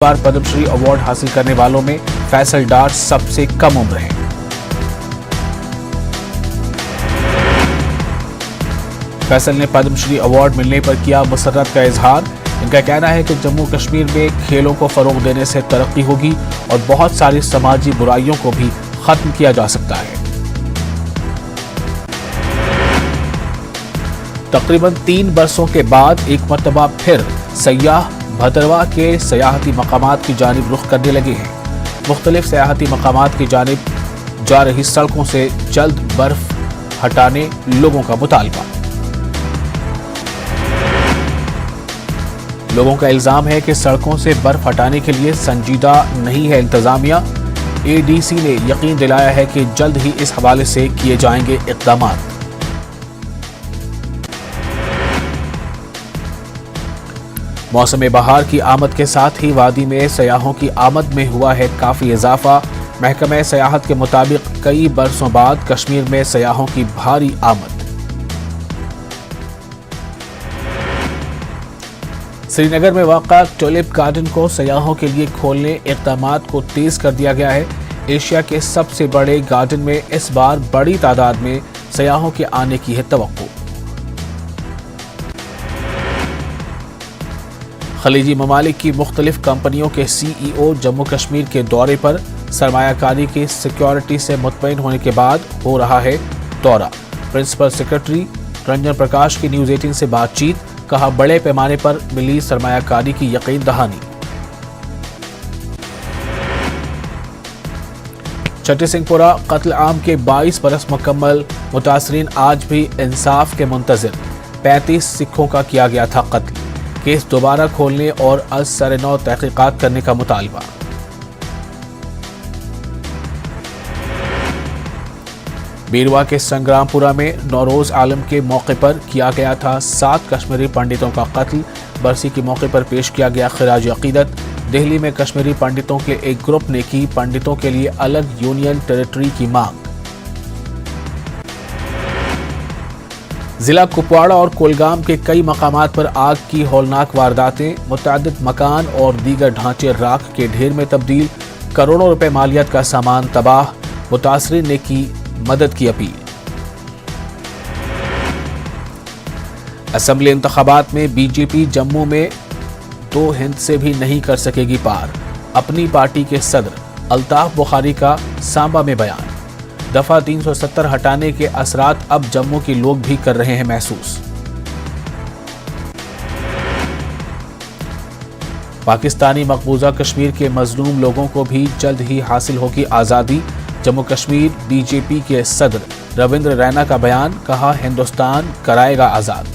बार Padma Shri award हासिल करने वालों में फैसल डार सबसे कम उम्र हैं। फैसल ने पद्म श्री अवार्ड मिलने पर किया मसर्रत का इजहार। इनका कहना है कि जम्मू कश्मीर में खेलों को फरोग देने से तरक्की होगी और बहुत सारी समाजी बुराइयों को भी खत्म किया जा सकता है। तकरीबन 3 बरसों के बाद एक मरतबा फिर सयाह भदरवा के सयाहती मकामात की जानिब रुख करने लगे हैं। मुख्तलिफ सयाहती मकामात की जानिब जा रही सड़कों से जल्द बर्फ हटाने लोगों का मुतालबा। लोगों का इल्जाम है कि सड़कों से बर्फ हटाने के लिए संजीदा नहीं है इंतजामिया। एडीसी ने यकीन दिलाया है कि जल्द ही इस हवाले से किए जाएंगे इक़दामात। मौसम बहार की आमद के साथ ही वादी में सयाहों की आमद में हुआ है काफी इजाफा। महकमे सयाहत के मुताबिक कई बरसों बाद कश्मीर में सयाहों की भारी आमद। श्रीनगर में वाक़ा टुलिप गार्डन को सयाहों के लिए खोलने इक़दामात को तेज कर दिया गया है। एशिया के सबसे बड़े गार्डन में इस बार बड़ी तादाद में सयाहों के आने की है तवक्को। खलीजी ममालिक की मुख्तलिफ कंपनियों के CEO जम्मू कश्मीर के दौरे पर। सरमायाकारी की सिक्योरिटी से मुतमईन होने के बाद हो रहा है दौरा। प्रिंसिपल सेक्रेटरी रंजन प्रकाश की न्यूज़ 18 से बातचीत। कहा, बड़े पैमाने पर मिली सरमायाकारी की यकीन दहानी। छठी सिंहपुरा कत्ल आम के 22 बरस मुकम्मल। मुतासरीन आज भी इंसाफ के मुंतजिर। 35 सिखों का किया गया था कत्ल। केस दोबारा खोलने और अज-सर-ए-नौ तहकीकात करने का मुतालबा। बीरवा के संग्रामपुरा में नौरोज आलम के मौके पर किया गया था 7 कश्मीरी पंडितों का कत्ल। बरसी के मौके पर पेश किया गया खिराज अकीदत। दिल्ली में कश्मीरी पंडितों के एक ग्रुप ने की पंडितों के लिए अलग यूनियन टेरिटरी की मांग। जिला कुपवाड़ा और कुलगाम के कई मकामात पर आग की हौलनाक वारदातें। मुतअद्दिद मकान और दीगर ढांचे राख के ढेर में तब्दील। करोड़ों रुपए मालियत का सामान तबाह। मुतासरीन ने की मदद की अपील। असेंबली इंतखाबात में बीजेपी जम्मू में 2 हिंद से भी नहीं कर सकेगी पार। अपनी पार्टी के सदर अल्ताफ बुखारी का सांबा में बयान। दफा 370 हटाने के असरात अब जम्मू के लोग भी कर रहे हैं महसूस। पाकिस्तानी मकबूजा कश्मीर के मजलूम लोगों को भी जल्द ही हासिल होगी आज़ादी। जम्मू कश्मीर बीजेपी के सदर रविंद्र रैना का बयान। कहा, हिंदुस्तान कराएगा आज़ाद।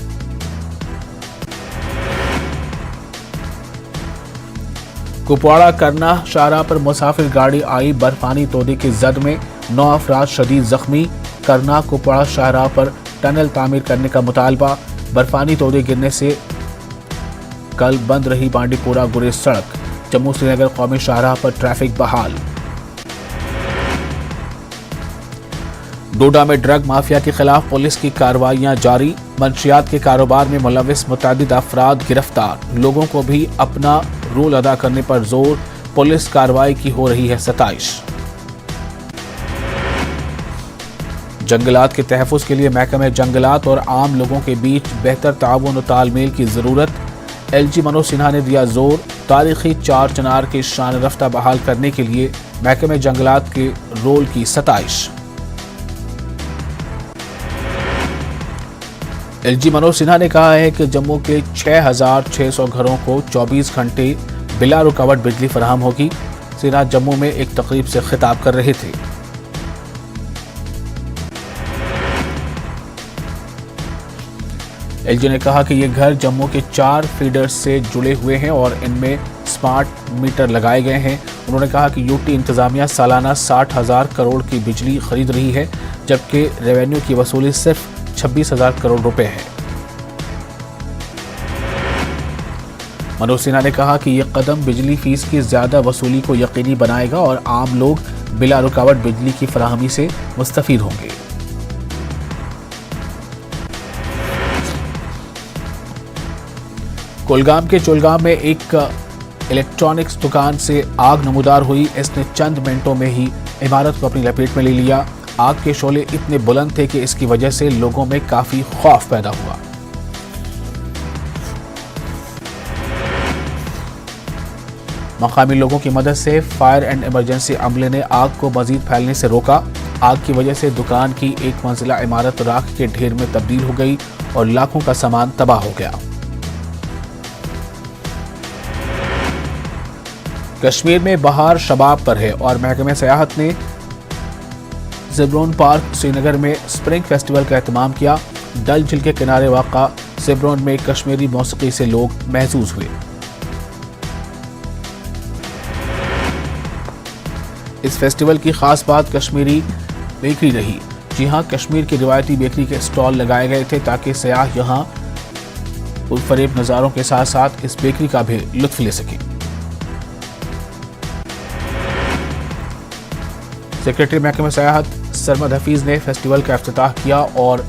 कुपवाड़ा करना शाहराह पर मुसाफिर गाड़ी आई बर्फानी तोदे की जद में। 9 अफराद शदीद जख्मी। करना कुपवाड़ा शाहराह पर टनल तामीर करने का मुतालबा। बर्फानी तोदे गिरने से कल बंद रही बांडीपुरा गुरेज सड़क। जम्मू श्रीनगर कौमी शाहराह पर ट्रैफिक बहाल। डोडा में ड्रग माफिया के खिलाफ पुलिस की कार्रवाइयां जारी। मंशियात के कारोबार में मुलविस मुतअद्दिद अफराद गिरफ्तार। लोगों को भी अपना रोल अदा करने पर जोर। पुलिस कार्रवाई की हो रही है सताइश। जंगलात के तहफ़्फ़ुज़ के लिए महकमे जंगलात और आम लोगों के बीच बेहतर ताउन और तालमेल की ज़रूरत। LG मनोज सिन्हा ने दिया जोर। तारीखी 4 चिनार की शान रफ्ता बहाल करने के लिए महकमे जंगलात के रोल की सताइश। LG मनोज सिन्हा ने कहा है कि जम्मू के 6600 घरों को 24 घंटे बिला रुकावट बिजली फराहम होगी। सिन्हा जम्मू में एक तकरीब से खिताब कर रहे थे। LG ने कहा कि ये घर जम्मू के 4 फीडर्स से जुड़े हुए हैं और इनमें स्मार्ट मीटर लगाए गए हैं। उन्होंने कहा कि यूटी इंतजामिया सालाना 60,000 करोड़ की बिजली खरीद रही है, जबकि रेवेन्यू की वसूली सिर्फ 26,000 करोड़ रुपए है। मनोज सिन्हा ने कहा कि यह कदम बिजली फीस की ज्यादा वसूली को यकीनी बनाएगा और आम लोग बिला रुकावट बिजली की फराहमी से मुस्तफीद होंगे। कुलगाम के चुलगाम में एक इलेक्ट्रॉनिक्स दुकान से आग नमूदार हुई। इसने चंद मिनटों में ही इमारत को अपनी लपेट में ले लिया। आग के शोले इतने बुलंद थे कि इसकी वजह से लोगों में काफी खौफ पैदा हुआ। मकामी लोगों की मदद से फायर एंड इमरजेंसी अमले ने आग को मजीद फैलने से रोका। आग की वजह से दुकान की एक मंजिला इमारत राख के ढेर में तब्दील हो गई और लाखों का सामान तबाह हो गया। कश्मीर में बहार शबाब पर है और महकमे सयाहत ने ज़ेब्रोन पार्क श्रीनगर में स्प्रिंग फेस्टिवल का एहतमाम किया। डल झील के किनारे वाक़ा ज़ेब्रोन में कश्मीरी मौसीकी से लोग महसूस हुए। इस फेस्टिवल की खास बात कश्मीरी बेकरी रही। जी हां, कश्मीर की रिवायती बेकरी के स्टॉल लगाए गए थे ताकि सयाह यहां पुरफरेब नज़ारों के साथ साथ इस बेकरी का भी लुत्फ ले सकें। सेक्रेटरी महकमा सयाहत सरमद हफीज ने फेस्टिवल का इफ्तिताह किया और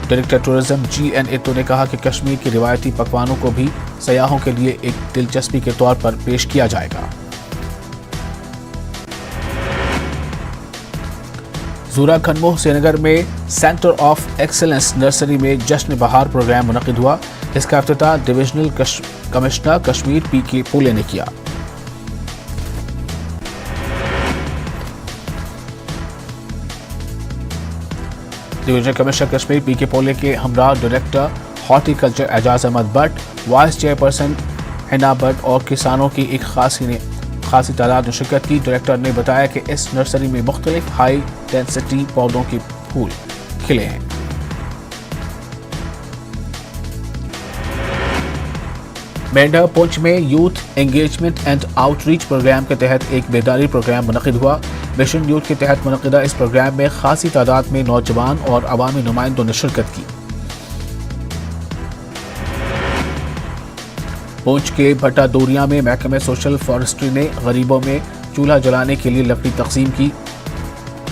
डायरेक्टर टूरिज्म GN इत्तो ने कहा कि कश्मीर के रिवायती पकवानों को भी सयाहों के लिए एक दिलचस्पी के तौर पर पेश किया जाएगा। ज़ूरा खनमोह श्रीनगर में सेंटर ऑफ एक्सेलेंस नर्सरी में जश्न बहार प्रोग्राम मुनक़िद हुआ। इसका इफ्तिताह डिविजनल कमिश्नर कश्मीर PK पोले ने किया। डिविजनल कमिश्नर कश्मीर PK पोले के हमरा director horticulture Ejaz Ahmad Bhat, vice chairperson Hina Bhat और किसानों की एक खासी तादाद में शिरकत की। डायरेक्टर ने बताया कि इस नर्सरी में मुख्तलिफ हाई डेंसिटी पौधों के फूल खिले हैं। मेंढा पुंछ में youth engagement and outreach program के तहत एक बेदारी प्रोग्राम मुनक़िद हुआ। मिशन यूथ के तहत मुनक़िदा इस प्रोग्राम में खासी तादाद में नौजवान और अवामी नुमाइंदों ने शिरकत की। पुंछ के भट्टा दोरिया में महकमे सोशल फॉरेस्ट्री ने गरीबों में चूल्हा जलाने के लिए लकड़ी तकसीम की।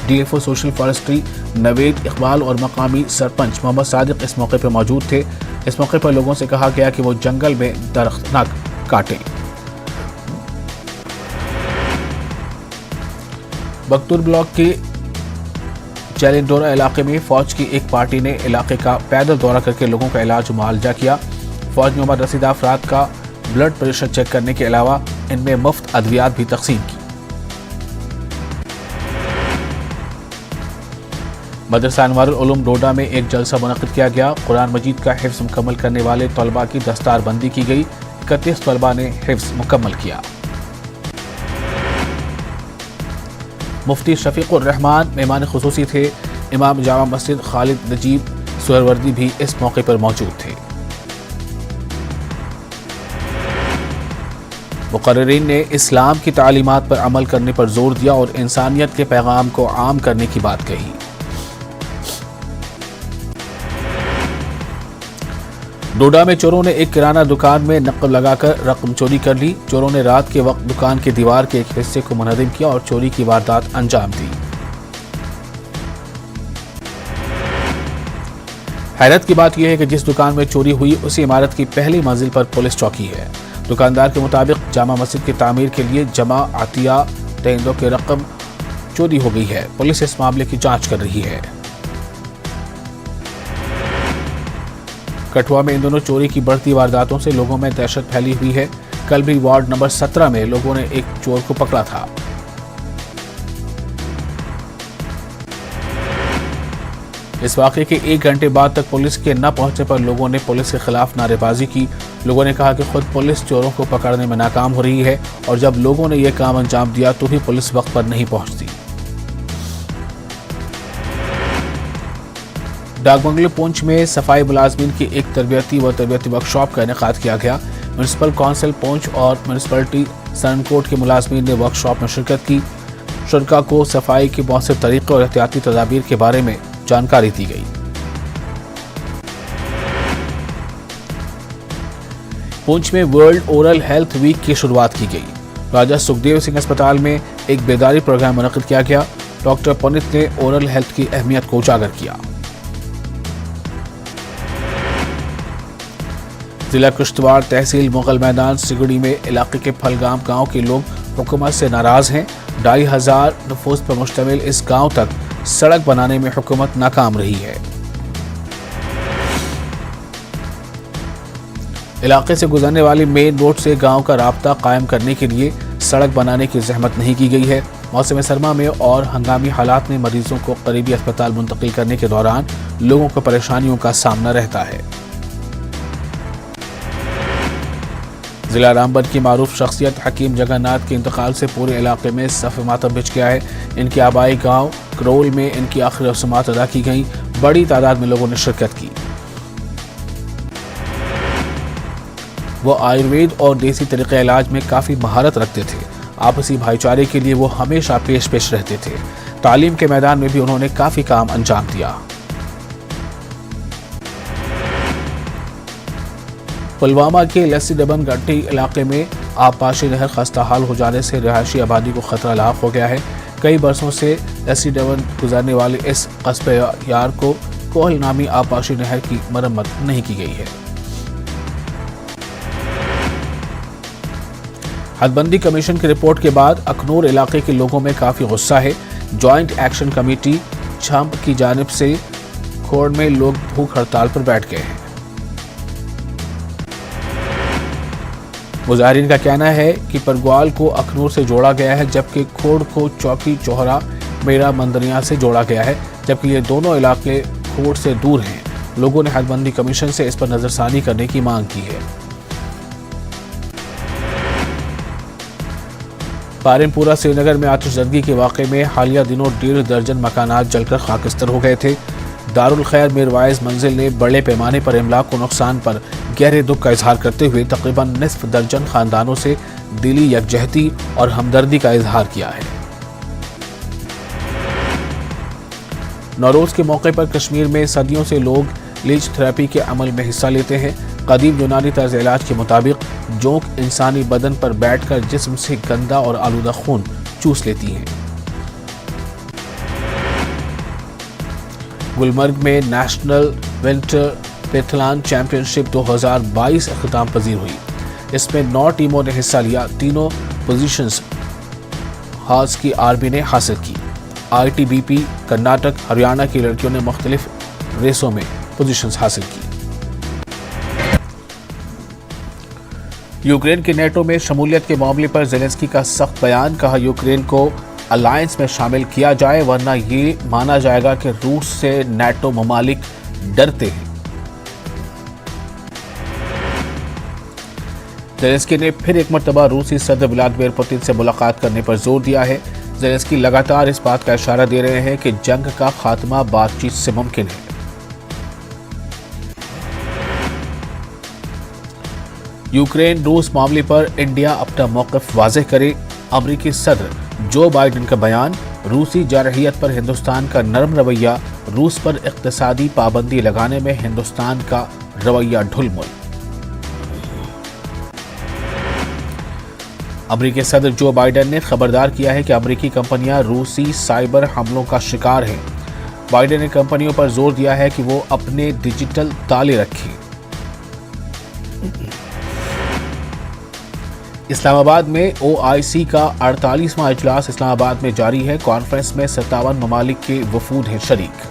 DFO social forestry Naved Iqbal और मकामी सरपंच मोहम्मद सादिक इस मौके पर मौजूद थे। इस मौके पर लोगों से कहा गया कि वो जंगल में दरख्त न काटें। बख्तूर ब्लॉक के चैलेंडोरा इलाके में फौज की एक पार्टी ने इलाके का पैदल दौरा करके लोगों का इलाज मुआवजा किया। फौज में उम्र रसीदा अफराद का ब्लड प्रेशर चेक करने के अलावा इनमें मुफ्त अद्वियात भी तकसीम की। मदरसा अनवारुल उलूम डोडा में एक जलसा मुनक़िद किया गया। कुरान मजीद का हिफ्ज़ मुकम्मल करने वाले तलबा की दस्तारबंदी की गई। 31 तलबा ने हिफ्ज़ मुकम्मल किया। मुफ्ती शफीकुर रहमान मेहमान खुसूसी थे। इमाम जामा मस्जिद खालिद नजीब सुहरवर्दी भी इस मौके पर मौजूद थे। मुकर्रिरीन ने इस्लाम की तालीमात पर अमल करने पर जोर दिया और इंसानियत के पैगाम को आम करने की बात कही। डोडा में चोरों ने एक किराना दुकान में नक्ब लगाकर रकम चोरी कर ली। चोरों ने रात के वक्त दुकान के दीवार के एक हिस्से को मुनहदिम किया और चोरी की वारदात अंजाम दी। हैरत की बात यह है कि जिस दुकान में चोरी हुई उसी इमारत की पहली मंजिल पर पुलिस चौकी है। दुकानदार के मुताबिक जामा मस्जिद की तामीर के लिए जमा आतिया दहिंदों की रकम चोरी हो गई है। पुलिस इस मामले की जांच कर रही है। कठुआ में इन दोनों चोरी की बढ़ती वारदातों से लोगों में दहशत फैली हुई है। कल भी वार्ड नंबर 17 में लोगों ने एक चोर को पकड़ा था। इस वाक़े के 1 घंटे बाद तक पुलिस के न पहुंचने पर लोगों ने पुलिस के खिलाफ नारेबाजी की। लोगों ने कहा कि खुद पुलिस चोरों को पकड़ने में नाकाम हो रही है और जब लोगों ने यह काम अंजाम दिया तो भी पुलिस वक्त पर नहीं पहुंचती। डाकबंगले पुंछ में सफाई मुलाजमीन की एक तरबियती वर्कशॉप का इनेकाद किया गया। म्यूनिसिपल काउंसिल पुंछ और म्यूनिसिपलिटी सनकोट के मुलाजमीन ने वर्कशॉप में शिरकत की। शुरका को सफाई के मौसर तरीक़े और एहतियाती तदाबीर के बारे में जानकारी दी गई। पुंछ में वर्ल्ड ओरल हेल्थ वीक की शुरुआत की गई। राजा सुखदेव सिंह अस्पताल में एक बेदारी प्रोग्राम मुनक़िद किया गया। डॉक्टर पुनित ने ओरल हेल्थ की अहमियत को उजागर किया। ضلع کشتواڑ تحصیل مغل میدان سگڑی میں علاقے کے پھلگام گاؤں کے لوگ حکومت سے ناراض ہیں۔ 2500 نفوس پر مشتمل اس گاؤں تک سڑک بنانے میں حکومت ناکام رہی ہے۔ علاقے سے گزرنے والی مین روڈ سے گاؤں کا رابطہ قائم کرنے کے لیے سڑک بنانے کی زحمت نہیں کی گئی ہے۔ موسم سرما میں اور ہنگامی حالات میں مریضوں کو قریبی اسپتال منتقل کرنے کے دوران لوگوں کو پریشانیوں کا سامنا رہتا ہے۔ ضلع رامبن کی معروف شخصیت حکیم جگن ناتھ کے انتقال سے پورے علاقے میں صف ماتم بچھ گیا ہے۔ ان کے آبائی گاؤں کرول میں ان کی آخری رسومات ادا کی گئیں۔ بڑی تعداد میں لوگوں نے شرکت کی۔ وہ آیوروید اور دیسی طریقے علاج میں کافی مہارت رکھتے تھے۔ آپسی بھائی چارے کے لیے وہ ہمیشہ پیش رہتے تھے۔ تعلیم کے میدان میں بھی انہوں نے کافی کام انجام دیا۔ پلوامہ کے لسی ڈبن گٹی علاقے میں آبپاشی نہر خستہ حال ہو جانے سے رہائشی آبادی کو خطرہ لاحق ہو گیا ہے۔ کئی برسوں سے لسی ڈبن گزرنے والے اس قصبے یار کو کوہل نامی آبپاشی نہر کی مرمت نہیں کی گئی ہے۔ حد بندی کمیشن کی رپورٹ کے بعد اکھنور علاقے کے لوگوں میں کافی غصہ ہے۔ جوائنٹ ایکشن کمیٹی چھمپ کی جانب سے کھوڑ میں لوگ بھوک ہڑتال پر بیٹھ گئے ہیں۔ مظاہرین کا کہنا ہے کہ پرگوال کو اکھنور سے جوڑا گیا ہے جبکہ کھوڑ کو چوکی چوہرا میرا مندریا سے جوڑا گیا ہے، جبکہ یہ دونوں علاقے کھوڑ سے دور ہیں۔ لوگوں نے حد بندی کمیشن سے اس پر نظر ثانی کرنے کی مانگ کی ہے۔ پارنپورہ سری نگر میں آتش زدگی کے واقعے میں حالیہ دنوں 1.5 درجن مکانات جل کر خاکستر ہو گئے تھے۔ دارالخیر میر وائز منزل نے بڑے پیمانے پر املاک و نقصان پر گہرے دکھ کا اظہار کرتے ہوئے تقریباً نصف درجن خاندانوں سے دلی یکجہتی اور ہمدردی کا اظہار کیا ہے۔ نوروز کے موقع پر کشمیر میں صدیوں سے لوگ لیچ تھراپی کے عمل میں حصہ لیتے ہیں۔ قدیم یونانی طرز علاج کے مطابق جونک انسانی بدن پر بیٹھ کر جسم سے گندا اور آلودہ خون چوس لیتی ہیں۔ گلمرگ میں نیشنل ونٹر پیتھلان چیمپئن شپ 2022 اختتام پذیر ہوئی۔ اس میں 9 ٹیموں نے حصہ لیا۔ تینوں پوزیشنز ہاس کی آرمی نے حاصل کی۔ I T B P Karnataka Haryana کی لڑکیوں نے مختلف ریسوں میں پوزیشنز حاصل کی۔ یوکرین کے نیٹو میں شمولیت کے معاملے پر زیلنسکی کا سخت بیان، کہا یوکرین کو الائنس میں شامل کیا جائے ورنہ یہ مانا جائے گا کہ روس سے نیٹو ممالک ڈرتے ہیں۔ زیلنسکی نے پھر ایک مرتبہ روسی صدر ولادیمیر پوتن سے ملاقات کرنے پر زور دیا ہے۔ زیلنسکی لگاتار اس بات کا اشارہ دے رہے ہیں کہ جنگ کا خاتمہ بات چیت سے ممکن ہے۔ یوکرین روس معاملے پر انڈیا اپنا موقف واضح کرے، امریکی صدر جو بائیڈن کا بیان۔ روسی جارحیت پر ہندوستان کا نرم رویہ، روس پر اقتصادی پابندی لگانے میں ہندوستان کا رویہ ڈھل مل۔ امریکی صدر جو بائیڈن نے خبردار کیا ہے کہ امریکی کمپنیاں روسی سائبر حملوں کا شکار ہیں۔ بائیڈن نے کمپنیوں پر زور دیا ہے کہ وہ اپنے ڈیجیٹل تالے رکھیں۔ اسلام آباد میں او آئی سی کا 48واں اجلاس اسلام آباد میں جاری ہے۔ کانفرنس میں 57 ممالک کے وفود ہیں شریک۔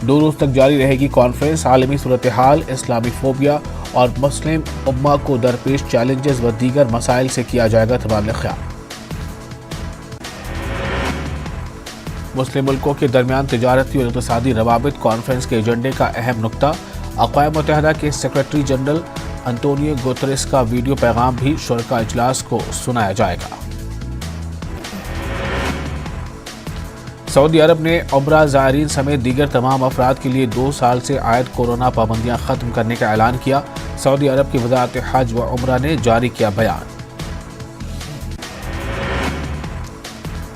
2 روز تک جاری رہے گی کانفرنس۔ عالمی صورتحال، اسلامی فوبیا اور مسلم امہ کو درپیش چیلنجز و دیگر مسائل سے کیا جائے گا تبادلہ خیال۔ مسلم ملکوں کے درمیان تجارتی اور اقتصادی روابط کانفرنس کے ایجنڈے کا اہم نقطہ۔ اقوام متحدہ کے سیکرٹری جنرل انٹونیو گوتریس کا ویڈیو پیغام بھی شرکاء اجلاس کو سنایا جائے گا۔ سعودی عرب نے عمرہ زائرین سمیت دیگر تمام افراد کے لیے 2 سال سے عائد کورونا پابندیاں ختم کرنے کا اعلان کیا۔ سعودی عرب کی وزارت حج و عمرہ نے جاری کیا بیان۔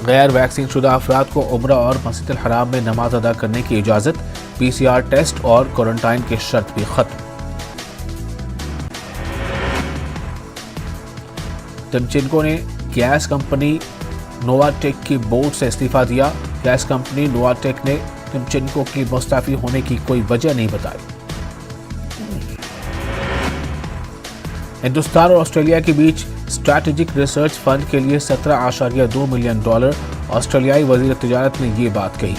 غیر ویکسین شدہ افراد کو عمرہ اور مسجد الحرام میں نماز ادا کرنے کی اجازت۔ پی سی آر ٹیسٹ اور کوارنٹائن کی شرط بھی ختم۔ تمچنکو نے گیس کمپنی نووا ٹیک کی بورڈ سے استعفیٰ دیا۔ گیس کمپنی نووا ٹیک نے मुस्लिम चिनको की मुस्तफी होने की कोई वजह नहीं बताई। हिंदुस्तान और ऑस्ट्रेलिया के बीच स्ट्रैटेजिक रिसर्च फंड के लिए $17.2 मिलियन। ऑस्ट्रेलियाई वजीर तिजारत ने ये बात कही।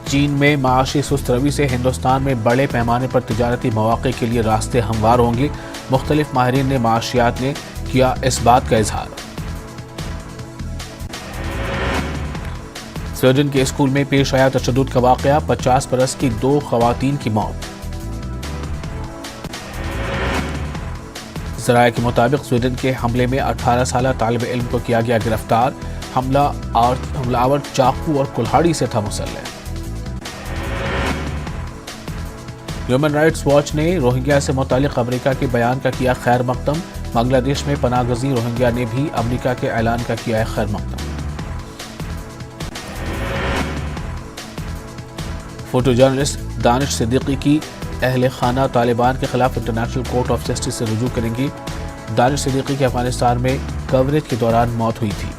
चीन में माशी सुस्त रवि से हिंदुस्तान में बड़े पैमाने पर तिजारती मौके के लिए रास्ते हमवार होंगे। मुख्तलिफ माहिरीन ने माशियात ने किया इस बात का इजहार। स्वीडन के स्कूल में पेश आया तशद्दुद का वाकया, 50 बरस की 2 खवातीन की मौत। ज़राए के मुताबिक स्वीडन के हमले में 18 साल तालिब इल्म को किया गया गिरफ्तार। हमलावर चाकू और कुल्हाड़ी से था मुसल्लह। ह्यूमन राइट्स वॉच ने रोहिंग्या से मुतालिक अमेरिका के बयान का किया खैर मकदम। बांग्लादेश में पनाहगज़ीर रोहिंग्या ने भी अमेरिका के ऐलान का किया है खैर मकदम। फोटो जर्नलिस्ट दानिश सिद्दीकी की अहले खाना तालिबान के खिलाफ इंटरनेशनल कोर्ट ऑफ जस्टिस से रुजू करेंगी। दानिश सिद्दीकी की अफगानिस्तान में कवरेज के दौरान मौत हुई थी।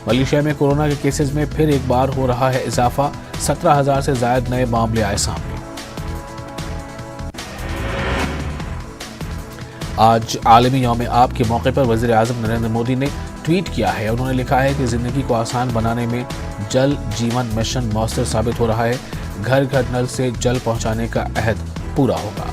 मलेशिया में कोरोना के केसेस में फिर एक बार हो रहा है इजाफा, 17,000 से ज्यादा नए मामले आए सामने। आज आलमी यौम आब के मौके पर वज़ीर आज़म नरेंद्र मोदी ने ट्वीट किया है। उन्होंने लिखा है कि जिंदगी को आसान बनाने में जल जीवन मिशन मौसर साबित हो रहा है। घर घर नल से जल पहुंचाने का अहद पूरा होगा।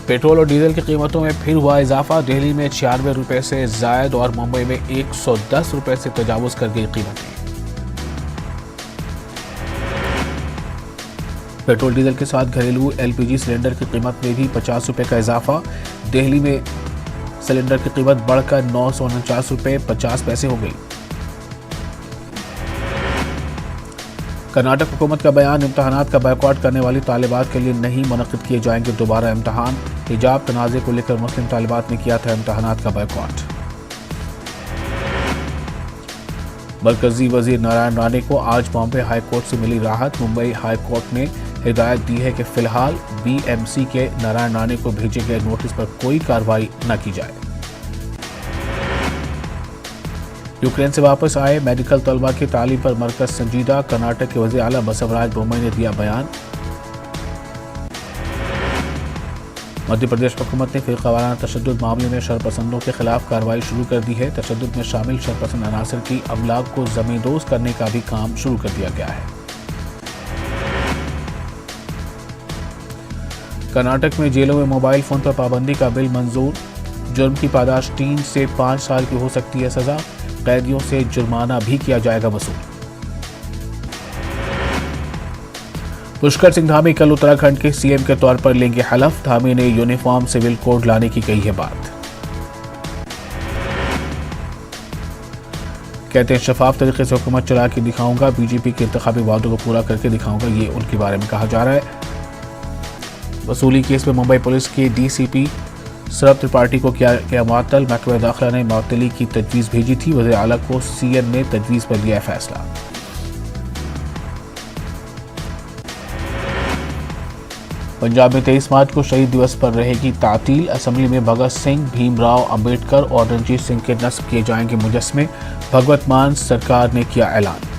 पेट्रोल और डीजल की कीमतों में फिर हुआ इजाफा। दिल्ली में 96 रुपए से जायद और मुंबई में 110 रुपए से तजावुज कर गई कीमतें। पेट्रोल डीजल के साथ घरेलू एलपीजी सिलेंडर की कीमत में भी 50 रुपए का इजाफा। दिल्ली में सिलेंडर की कीमत बढ़कर 949 रुपए 50 पैसे हो गई। कर्नाटक हुकूमत का बयान, इम्तहानात का बायकॉट करने वाली तालिबात के लिए नहीं मुनक्किद किए जाएंगे दोबारा इम्तहान। हिजाब तनाज़े को लेकर मुस्लिम तालिबात ने किया था इम्तहानात का बायकॉट। मरकजी वजीर नारायण राणे को आज बॉम्बे हाई कोर्ट से मिली राहत। मुंबई हाई कोर्ट ने हिदायत दी है कि फिलहाल बीएमसी के नारायण राणे को भेजे गए नोटिस पर कोई कार्रवाई न की जाए। यूक्रेन से वापस आए मेडिकल तलबा की तालीम पर मरकज संजीदा। कर्नाटक के वज़ीर आला बसवराज बोम्मई ने दिया बयान। मध्य प्रदेश हुकूमत ने फिरकावाराना तशद्दुद मामले में शरपसंदों के खिलाफ कार्रवाई शुरू कर दी है। तशद्दुद में शामिल शरपसंद अनासर की अमलाक को ज़मींदोज करने का भी काम शुरू कर दिया गया है। कर्नाटक में जेलों में मोबाइल फोन पर पाबंदी का बिल मंजूर। जुर्म की पादाश 3 से 5 साल की हो सकती है सजा। कैदियों से जुर्माना भी किया जाएगा वसूल। पुष्कर सिंह धामी कल उत्तराखंड के सीएम के तौर पर लेंगे हलफ। धामी ने यूनिफॉर्म सिविल कोड लाने की कही है बात। कहते हैं शफाफ तरीके से हुकूमत चला के दिखाऊंगा, बीजेपी के इंतखाबी वादों को पूरा करके दिखाऊंगा, ये उनके बारे में कहा जा रहा है। वसूली केस में मुंबई पुलिस के डीसीपी सरब त्रिपाठी को किया मुअत्तल। महकमा दाखिला ने मुअत्तली की तजवीज़ भेजी थी। वज़ीर आला को सीएम ने तजवीज़ पर लिया फैसला। पंजाब में 23 मार्च को शहीद दिवस पर रहेगी तातील। असेंबली में भगत सिंह, भीमराव अंबेडकर और रणजीत सिंह के नस्ब किए जाएंगे मुजस्समे। भगवत मान सरकार ने किया ऐलान।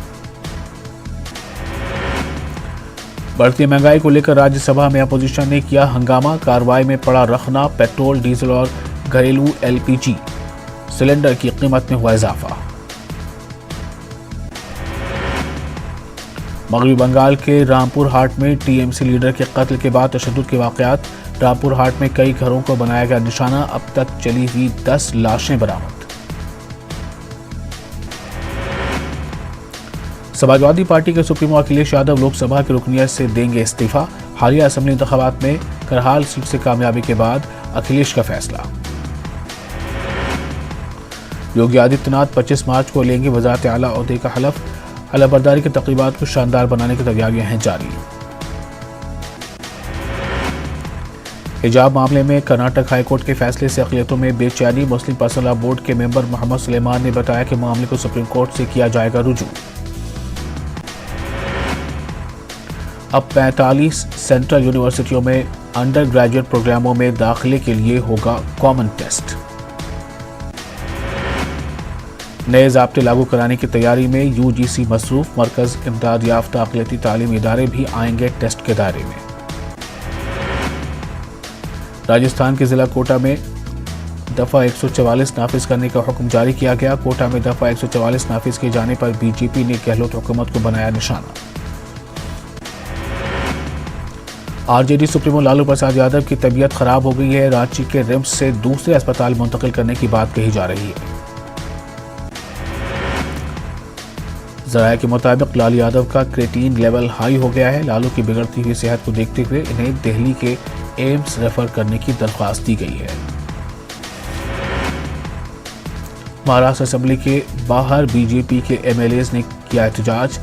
बढ़ती महंगाई को लेकर राज्यसभा में अपोजिशन ने किया हंगामा। कार्रवाई में पड़ा रखना पेट्रोल, डीजल और घरेलू एलपीजी सिलेंडर की कीमत में हुआ इजाफा। मगरबी बंगाल के रामपुर हाट में टीएमसी लीडर के कत्ल के बाद तशद्दुद के वाकयात। रामपुर हाट में कई घरों को बनाया गया निशाना। अब तक चली हुई 10 लाशें बरामद। समाजवादी पार्टी के सुप्रीमो अखिलेश यादव लोकसभा की रुकनियत से देंगे इस्तीफा। हालिया असेंबली इंतखाबात में करहाल सीट से कामयाबी के बाद अखिलेश का फैसला। योगी आदित्यनाथ 25 मार्च को लेंगे वज़ारत आला ओहदे का हलफ। हलफबरदारी की तकरीबात को शानदार बनाने की तैयारियां हैं जारी। हिजाब मामले में कर्नाटक हाईकोर्ट के फैसले से अक़लियतों में बेचैनी। मुस्लिम पर्सनल लॉ बोर्ड के मेंबर मोहम्मद सुलेमान ने बताया कि मामले को सुप्रीम कोर्ट से किया जाएगा रुजू। अब 45 सेंट्रल यूनिवर्सिटियों में انڈر گریجویٹ پروگراموں میں داخلے کے لیے ہوگا کامن ٹیسٹ۔ نئے ضابطے لاگو کرانے کی تیاری میں یو جی سی مصروف، مرکز امداد یافتہ اقلیتی تعلیمی ادارے بھی آئیں گے ٹیسٹ کے دائرے میں۔ راجستھان کے ضلع کوٹا میں دفعہ 144 نافذ کرنے کا حکم جاری کیا گیا۔ کوٹا میں دفعہ 144 نافذ کیے جانے پر بی جے پی نے گہلوت حکومت کو بنایا نشانہ۔ R J D supremo Lalu Prasad Yadav کی طبیعت خراب ہو گئی ہے۔ رانچی کے رمس سے دوسرے اسپتال منتقل کرنے کی بات کہی جا رہی ہے۔ ذرائع کے مطابق لالو یادو کا کریٹین لیول ہائی ہو گیا ہے۔ لالو کی بگڑتی ہوئی صحت کو دیکھتے ہوئے انہیں دہلی کے ایمس ریفر کرنے کی درخواست دی گئی ہے۔ مہاراشٹر اسمبلی کے باہر بی جے پی کے ایم ایل ایز نے کیا احتجاج،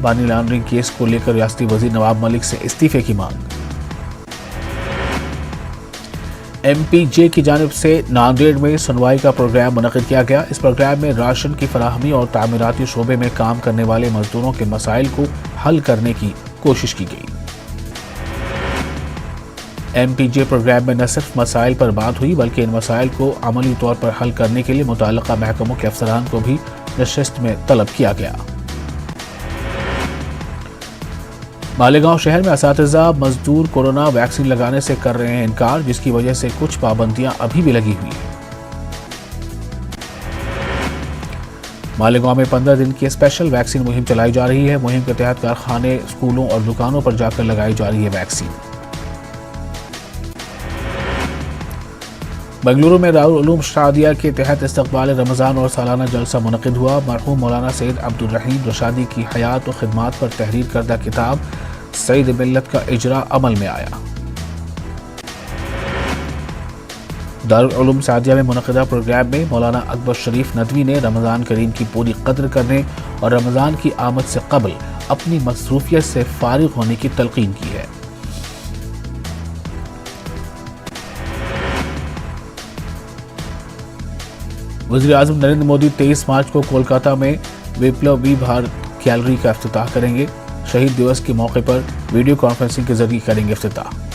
مانی لانڈرنگ کیس کو لے کر ریاستی وزیر نواب ملک سے استعفے کی مانگ۔ ایم پی جے کی جانب سے ناندیڑ میں سنوائی کا پروگرام منعقد کیا گیا۔ اس پروگرام میں راشن کی فراہمی اور تعمیراتی شعبے میں کام کرنے والے مزدوروں کے مسائل کو حل کرنے کی کوشش کی گئی۔ ایم پی جے پروگرام میں نہ صرف مسائل پر بات ہوئی بلکہ ان مسائل کو عملی طور پر حل کرنے کے لیے متعلقہ محکموں کے افسران کو بھی نشست میں طلب کیا گیا۔ مالیگاؤں شہر میں اساتذہ مزدور کورونا ویکسین لگانے سے کر رہے ہیں انکار، جس کی وجہ سے کچھ پابندیاں ابھی بھی لگی ہوئی ہیں۔ مالیگاؤں میں 15 دن کی اسپیشل ویکسین مہم چلائی جا رہی ہے۔ مہم کے تحت کارخانے، اسکولوں اور دکانوں پر جا کر لگائی جا رہی ہے ویکسین۔ بنگلورو میں دارالعلوم شادیہ کے تحت استقبال رمضان اور سالانہ جلسہ منعقد ہوا۔ مرحوم مولانا سید عبدالرحیم رشادی کی حیات و خدمات پر تحریر کردہ کتاب سید ملت کا اجرا عمل میں آیا۔ دارالعلوم شادیہ میں منعقدہ پروگرام میں مولانا اکبر شریف ندوی نے رمضان کریم کی پوری قدر کرنے اور رمضان کی آمد سے قبل اپنی مصروفیت سے فارغ ہونے کی تلقین کی ہے۔ وزیر اعظم نریندر مودی 23 مارچ کو کولکاتہ میں وپلوی بھارت گیلری کا افتتاح کریں گے۔ شہید دیوس کے موقع پر ویڈیو کانفرنسنگ کے ذریعے کریں گے افتتاح۔